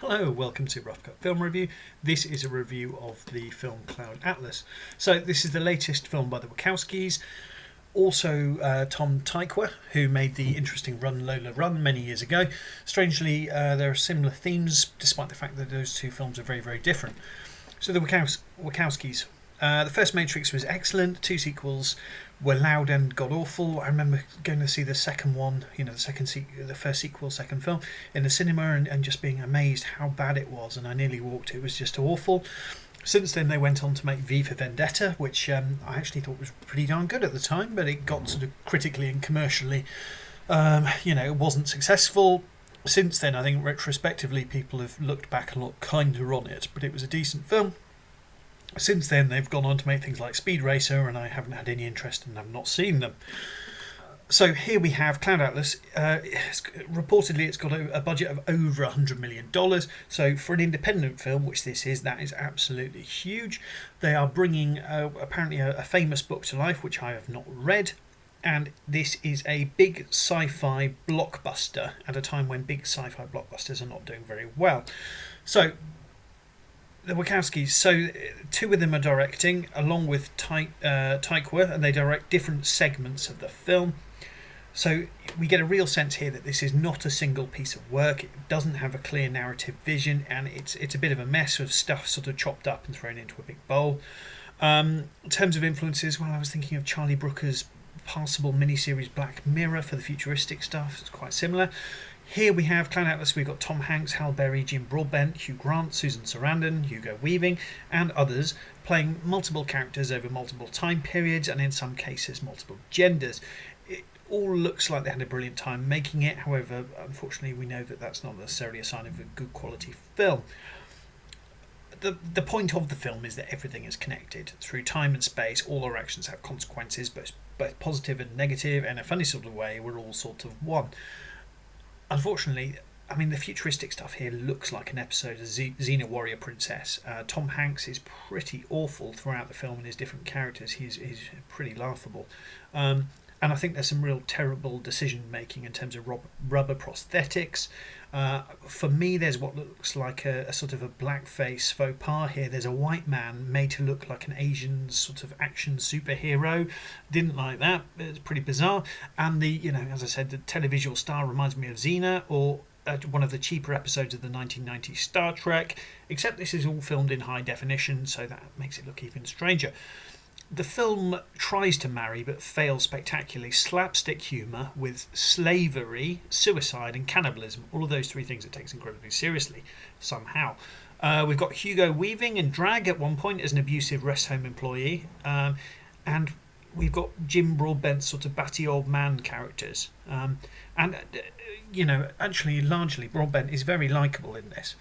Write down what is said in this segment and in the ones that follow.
Hello, welcome to Rough Cut Film Review. This is a review of the film Cloud Atlas. So this is the latest film by the Wachowskis. Also Tom Tykwer, who made the interesting Run Lola Run many years ago. Strangely, there are similar themes, despite the fact that those two films are very, very different. So the Wachowskis. The first Matrix was excellent. Two sequels were loud and god awful. I remember going to see the second one, the first sequel, second film, in the cinema and just being amazed how bad it was. And I nearly walked. It was just awful. Since then, they went on to make V for Vendetta, which I actually thought was pretty darn good at the time, but it got sort of critically and commercially, it wasn't successful. Since then, I think retrospectively, people have looked back a lot kinder on it, but it was a decent film. Since then, they've gone on to make things like Speed Racer, and I haven't had any interest and have not seen them. So here we have Cloud Atlas. Reportedly, it's got a budget of over $100 million. So for an independent film, which this is, that is absolutely huge. They are bringing apparently a famous book to life, which I have not read. And this is a big sci-fi blockbuster at a time when big sci-fi blockbusters are not doing very well. So the Wachowskis, so two of them are directing along with Tykwer, and they direct different segments of the film. So we get a real sense here that this is not a single piece of work. It doesn't have a clear narrative vision, and it's a bit of a mess of stuff sort of chopped up and thrown into a big bowl. In terms of influences, well, I was thinking of Charlie Brooker's passable miniseries Black Mirror for the futuristic stuff. It's quite similar. Here we have Cloud Atlas. We've got Tom Hanks, Halle Berry, Jim Broadbent, Hugh Grant, Susan Sarandon, Hugo Weaving, and others playing multiple characters over multiple time periods and in some cases multiple genders. It all looks like they had a brilliant time making it. However, unfortunately, we know that that's not necessarily a sign of a good quality film. The point of the film is that everything is connected through time and space. All our actions have consequences, both positive and negative, and in a funny sort of way, we're all sort of one. Unfortunately, I mean, the futuristic stuff here looks like an episode of Xena Warrior Princess. Tom Hanks is pretty awful throughout the film and his different characters. He's pretty laughable. And I think there's some real terrible decision making in terms of rubber prosthetics. For me, there's what looks like a sort of a blackface faux pas here. There's a white man made to look like an Asian sort of action superhero. Didn't like that. It's pretty bizarre. And as I said, the televisual star reminds me of Xena or one of the cheaper episodes of the 1990s Star Trek. Except this is all filmed in high definition, so that makes it look even stranger. The film tries to marry, but fails spectacularly, slapstick humour with slavery, suicide and cannibalism. All of those three things it takes incredibly seriously, somehow. We've got Hugo Weaving in drag at one point as an abusive rest home employee. And we've got Jim Broadbent's sort of batty old man characters. Actually, largely, Broadbent is very likeable in this.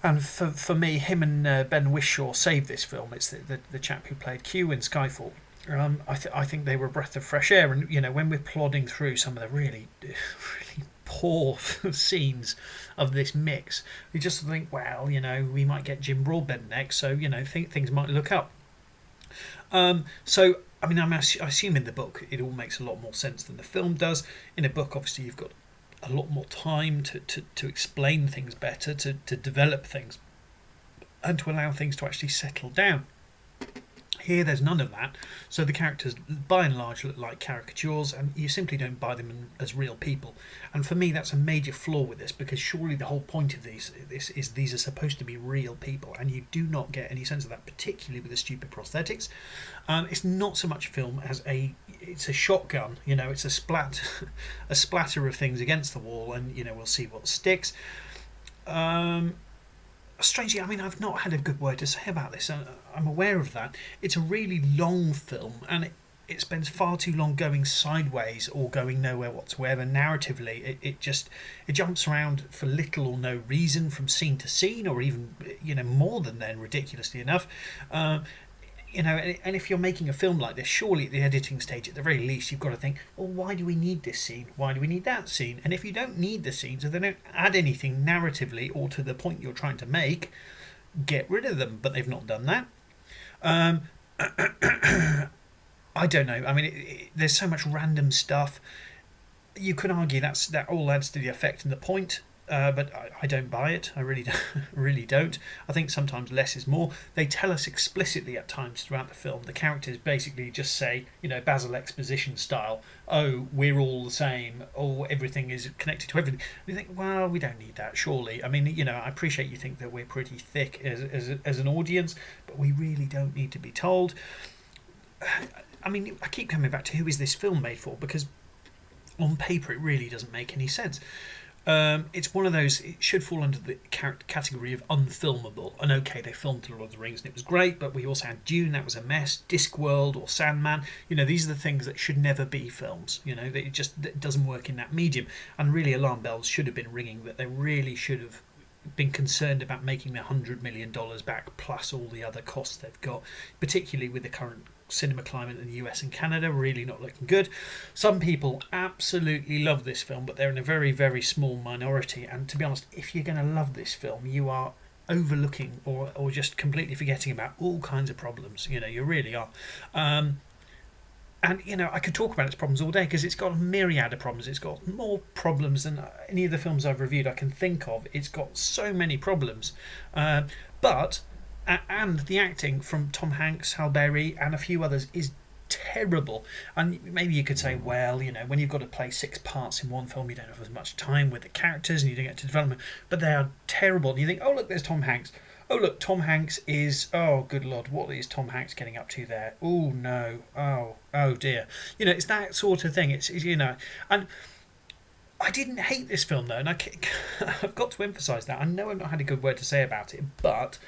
And for me, him and Ben Whishaw saved this film. It's the chap who played Q in Skyfall. I think they were a breath of fresh air. And when we're plodding through some of the really, really poor scenes of this mix, we just think, well, we might get Jim Broadbent next, so things might look up. I assume in the book it all makes a lot more sense than the film does. In a book, obviously, you've got a lot more time to explain things better, to develop things, and to allow things to actually settle down. Here, there's none of that, so the characters, by and large, look like caricatures, and you simply don't buy them as real people. And for me, that's a major flaw with this, because surely the whole point of these are supposed to be real people, and you do not get any sense of that, particularly with the stupid prosthetics. It's not so much film as it's a shotgun. It's a splatter of things against the wall, and we'll see what sticks. Strangely, I've not had a good word to say about this. I'm aware of that. It's a really long film, and it spends far too long going sideways or going nowhere whatsoever. Narratively, it jumps around for little or no reason from scene to scene, or even more than then, ridiculously enough. And if you're making a film like this, surely at the editing stage, at the very least, you've got to think, well, why do we need this scene? Why do we need that scene? And if you don't need the scenes, if they don't add anything narratively or to the point you're trying to make, get rid of them. But they've not done that. I don't know. There's so much random stuff. You could argue that all adds to the effect and the point. but I don't buy it. I really don't, really don't. I think sometimes less is more. They tell us explicitly at times throughout the film. The characters basically just say, Basil exposition style, "Oh, we're all the same. Oh, everything is connected to everything." And you think, well, we don't need that, surely. I mean, I appreciate you think that we're pretty thick as an audience, but we really don't need to be told. I mean, I keep coming back to who is this film made for, because on paper it really doesn't make any sense. It's one of those, it should fall under the category of unfilmable. And okay, they filmed Lord of the Rings and it was great, but we also had Dune, that was a mess, Discworld or Sandman. These are the things that should never be films. It doesn't work in that medium. And really, alarm bells should have been ringing that they really should have been concerned about making their $100 million back, plus all the other costs they've got, particularly with the current cinema climate in the US and Canada, really not looking good. Some people absolutely love this film, but they're in a very, very small minority. And to be honest, if you're going to love this film, you are overlooking or just completely forgetting about all kinds of problems. You really are. And I could talk about its problems all day, because it's got a myriad of problems. It's got more problems than any of the films I've reviewed I can think of. It's got so many problems. But the acting from Tom Hanks, Halle Berry, and a few others is terrible. And maybe you could say, well, when you've got to play 6 parts in one film, you don't have as much time with the characters and you don't get to development. But they are terrible. And you think, oh, look, there's Tom Hanks. Oh, look, Tom Hanks is... Oh, good Lord, what is Tom Hanks getting up to there? Oh, no. Oh, dear. It's that sort of thing. It's And I didn't hate this film, though, and I've got to emphasise that. I know I've not had a good word to say about it, but,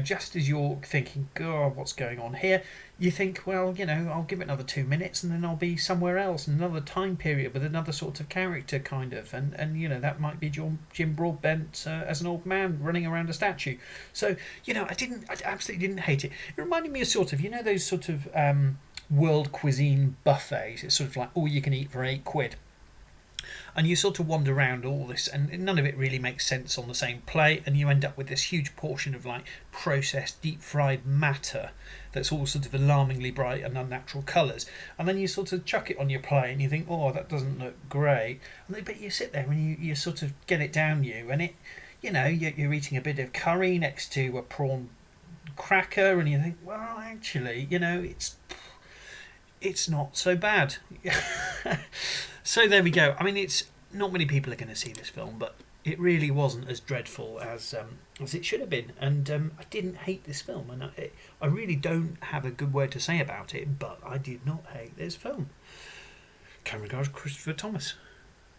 just as you're thinking, God, what's going on here, you think, well, I'll give it another 2 minutes and then I'll be somewhere else, in another time period with another sort of character, kind of, and that might be Jim Broadbent as an old man running around a statue. So, I absolutely didn't hate it. It reminded me of sort of, those sort of world cuisine buffets. It's sort of like all you can eat for £8. And you sort of wander around all this, and none of it really makes sense on the same plate, and you end up with this huge portion of like processed, deep-fried matter that's all sort of alarmingly bright and unnatural colours. And then you sort of chuck it on your plate, and you think, oh, that doesn't look great. But you sit there and you sort of get it down you, and it, you're eating a bit of curry next to a prawn cracker, and you think, well, actually, it's not so bad. So there we go. I mean, it's not many people are going to see this film, but it really wasn't as dreadful as it should have been. And I didn't hate this film, and I really don't have a good word to say about it, but I did not hate this film. Kind regards, Christopher Thomas.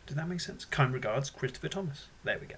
Did that make sense? Kind regards, Christopher Thomas. There we go.